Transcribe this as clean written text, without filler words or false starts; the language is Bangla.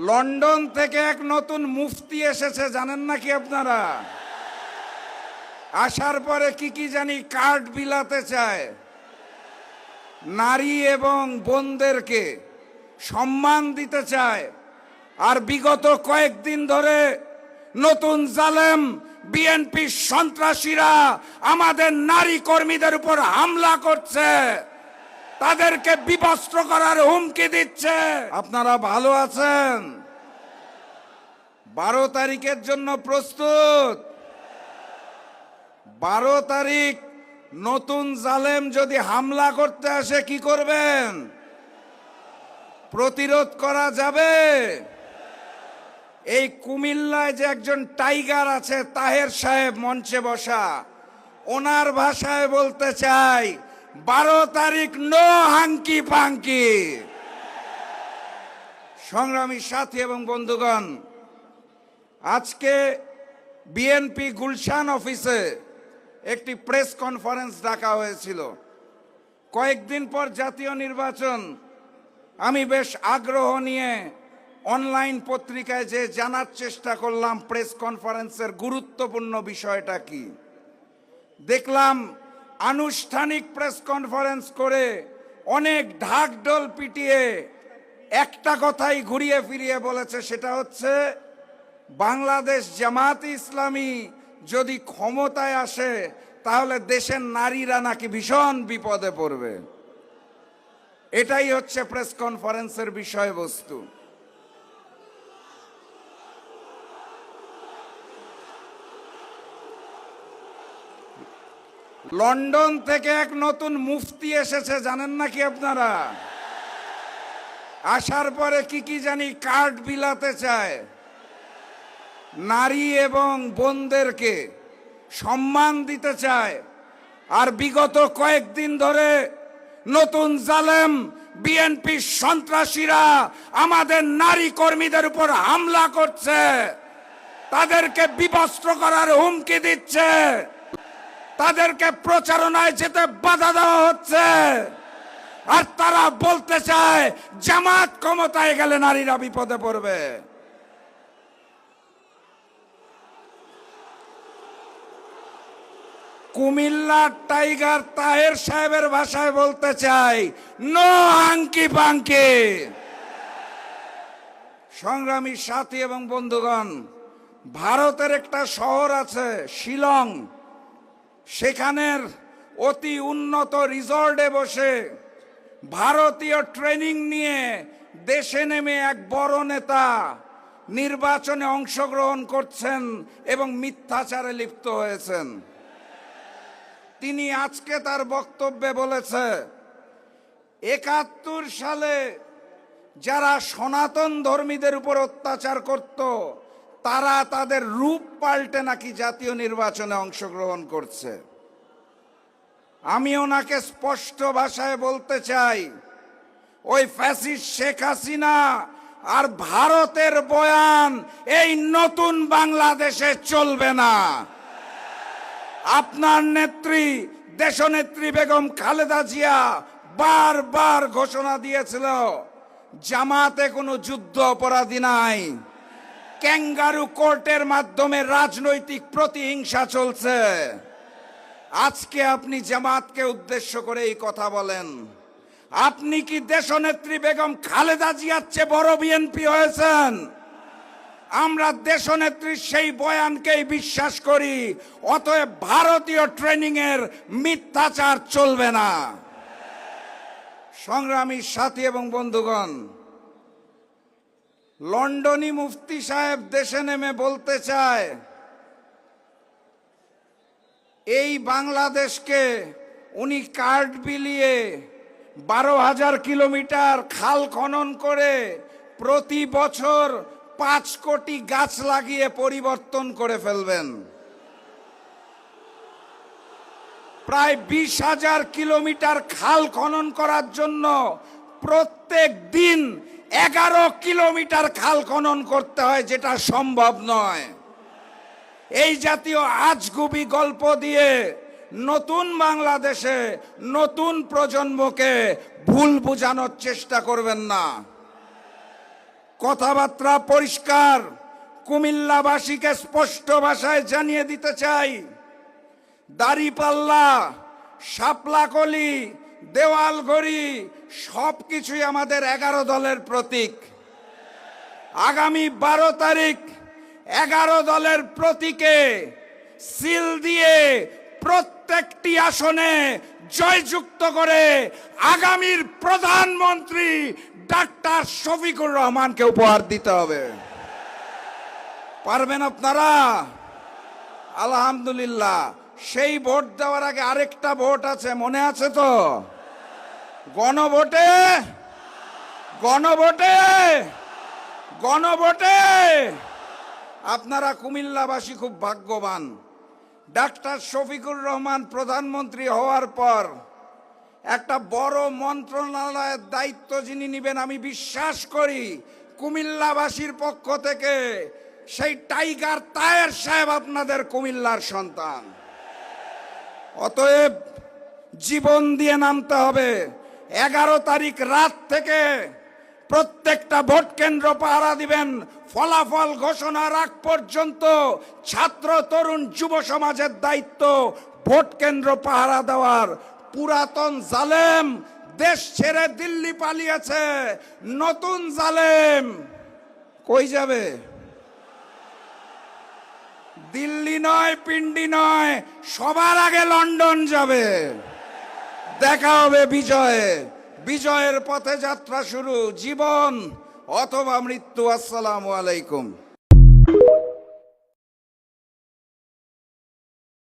লন্ডন থেকে এক নতুন মুফতি এসেছে, জানেন নাকি আপনারা? আসার পরে কি জানি কার্ড বিলাতে চায়, নারী এবং বোনদেরকে সম্মান দিতে চায়। আর বিগত কয়েকদিন ধরে নতুন জালেম বিএনপি সন্ত্রাসীরা আমাদের নারী কর্মীদের উপর হামলা করছে, তাদেরকে বিবস্ত্র করার হুমকি দিচ্ছে। আপনারা ভালো আছেন? 12 তারিখের জন্য প্রস্তুত? 12 তারিখ নতুন জালেম যদি হামলা করতে আসে কি করবেন? প্রতিরোধ করা যাবে? এই কুমিল্লায় যে একজন টাইগার আছে, তাহের সাহেব মঞ্চে বসা, ওনার ভাষায় বলতে চাই 12 তারিখ নো হাঙ্কি পাঙ্কি। সংগ্রামী সাথী এবং বন্ধুগণ, আজকে বিএনপি গুলশান অফিসে একটি প্রেস কনফারেন্স ডাকা হয়েছিল। কয়েকদিন পর জাতীয় নির্বাচন। আমি বেশ আগ্রহ নিয়ে অনলাইন পত্রিকায় যে জানার চেষ্টা করলাম প্রেস কনফারেন্সের গুরুত্বপূর্ণ বিষয়টা কি। দেখলাম আনুষ্ঠানিক প্রেস কনফারেন্স করে অনেক ঢাকঢোল পিটিয়ে একটা কথাই ঘুরিয়ে ফিরিয়ে বলেছে, সেটা হচ্ছে বাংলাদেশ জামাত ইসলামী যদি ক্ষমতায় আসে তাহলে দেশের নারীরা নাকি ভীষণ বিপদে পড়বে। এটাই হচ্ছে প্রেস কনফারেন্সের বিষয়বস্তু। লন্ডন থেকে এক নতুন মুফতি এসেছে, জানেন নাকি আপনারা? আসার পরে কি জানি কার্ড বিলাতে চায়, নারী এবং বোনদেরকে সম্মান দিতে চায়। আর বিগত কয়েকদিন ধরে নতুন জালেম বিএনপি সন্ত্রাসীরা আমাদের নারী কর্মীদের উপর হামলা করছে, তাদেরকে বিবস্ত্র করার হুমকি দিচ্ছে, তাদেরকে প্রচারণায় যেতে বাধা দেওয়া হচ্ছে। আর তারা বলতে চায় জামাত ক্ষমতায় গেলে নারীরা বিপদে পড়বে। কুমিল্লার টাইগার তাহের সাহেবের ভাষায় বলতে চাই নো হাঙ্কি পাঙ্কি। সংগ্রামী সাথী এবং বন্ধুগণ, ভারতের একটা শহর আছে শিলং, সেখানের অতি উন্নত রিসর্টে বসে ভারতীয় ট্রেনিং নিয়ে দেশে নেমে এক বড় নেতা নির্বাচনে অংশগ্রহণ করছেন এবং মিথ্যাচারে লিপ্ত হয়েছেন। তিনি আজকে তার বক্তব্যে বলেছে 71 সালে যারা সনাতন ধর্মীদের উপর অত্যাচার করত তারা তাদের রূপ পাল্টে নাকি জাতীয় নির্বাচনে অংশগ্রহণ করছে। আমি ওনাকে স্পষ্ট ভাষায় বলতে চাই, ওই ফ্যাসিস্ট শেখ হাসিনা আর ভারতের বয়ান এই নতুন বাংলাদেশে চলবে না। আপনার নেত্রী দেশনেত্রী বেগম খালেদা জিয়া বারবার ঘোষণা দিয়েছিল জামাতে কোনো যুদ্ধ অপরাধী নাই, ক্যাঙ্গারু কোর্টের মাধ্যমে রাজনৈতিক প্রতিহিংসা চলছে। আজকে আপনি জামাতকে উদ্দেশ্য করে এই কথা বলেন। আপনি কি দেশনেত্রী বেগম খালেদা জিয়ার চেয়ে বড় বিএনপি হয়েছেন? আমরা দেশনেত্রীর সেই বয়ানকেই বিশ্বাস করি। অতএব ভারতীয় ট্রেনিং এর মিথ্যাচার চলবে না। সংগ্রামী সাথী এবং বন্ধুগণ, লন্ডনী মুফতি সাহেব দেশে নেমে বলতে চায় এই বাংলাদেশকে উনি কার্ড বিলিয়ে 12,000 কিলোমিটার খাল খনন করে প্রতি বছর 5 কোটি গাছ লাগিয়ে পরিবর্তন করে ফেলবেন। প্রায় 20,000 কিলোমিটার খাল খনন করার জন্য প্রত্যেক দিন 11 কিলোমিটার খাল খনন করতে হয়, যেটা সম্ভব নয়। এই জাতীয় আজগুবি গল্প দিয়ে নতুন বাংলাদেশে নতুন প্রজন্মকে ভুল বোঝানোর চেষ্টা করবেন না। কথাবার্তা পরিষ্কার। কুমিল্লাবাসীকে স্পষ্ট ভাষায় জানিয়ে দিতে চাই, দাড়িপাল্লা, শাপলাকলি, দেওয়ালঘড়ি সবকিছুই আমাদের 11 দলের প্রতীক। আগামী 12 তারিখ 11 দলের প্রতীকে সিল দিয়ে প্রত্যেকটি আসনে জয়যুক্ত করে আগামীর প্রধানমন্ত্রী ডাক্তার শফিকুর রহমানকে উপহার দিতে হবে। পারবেন আপনারা? আলহামদুলিল্লাহ। সেই ভোট দেওয়ার আগে আরেকটা ভোট আছে, মনে আছে তো? গণভোটে গণভোটে গণভোটে আপনারা কুমিল্লাবাসী খুব ভাগ্যবান। ডাক্তার শফিকুর রহমান প্রধানমন্ত্রী হওয়ার পর একটা বড় মন্ত্রণালয়ের দায়িত্ব যিনি নেবেন, আমি বিশ্বাস করি কুমিল্লাবাসীর পক্ষ থেকে সেই টাইগার তায়ের সাহেব আপনাদের কুমিল্লার সন্তান। অতএব জীবন দিয়ে নামতে হবে। 11 তারিখ রাত থেকে প্রত্যেকটা ভোট কেন্দ্র পাহারা দিবেন। ফলাফল ঘোষণার আগ পর্যন্ত ছাত্র, তরুণ, যুব সমাজের দায়িত্ব ভোট কেন্দ্র পাহারা দেওয়ার। পুরাতন জালেম দেশ ছেড়ে দিল্লি পালিয়েছে, নতুন জালেম কই যাবে? দিল্লি নয়, পিন্ডি নয়, সবার আগে লন্ডন যাবে। দেখা হবে বিজয়ে। বিজয়ের পথে যাত্রা শুরু, জীবন অথবা মৃত্যু। আসসালামু আলাইকুম।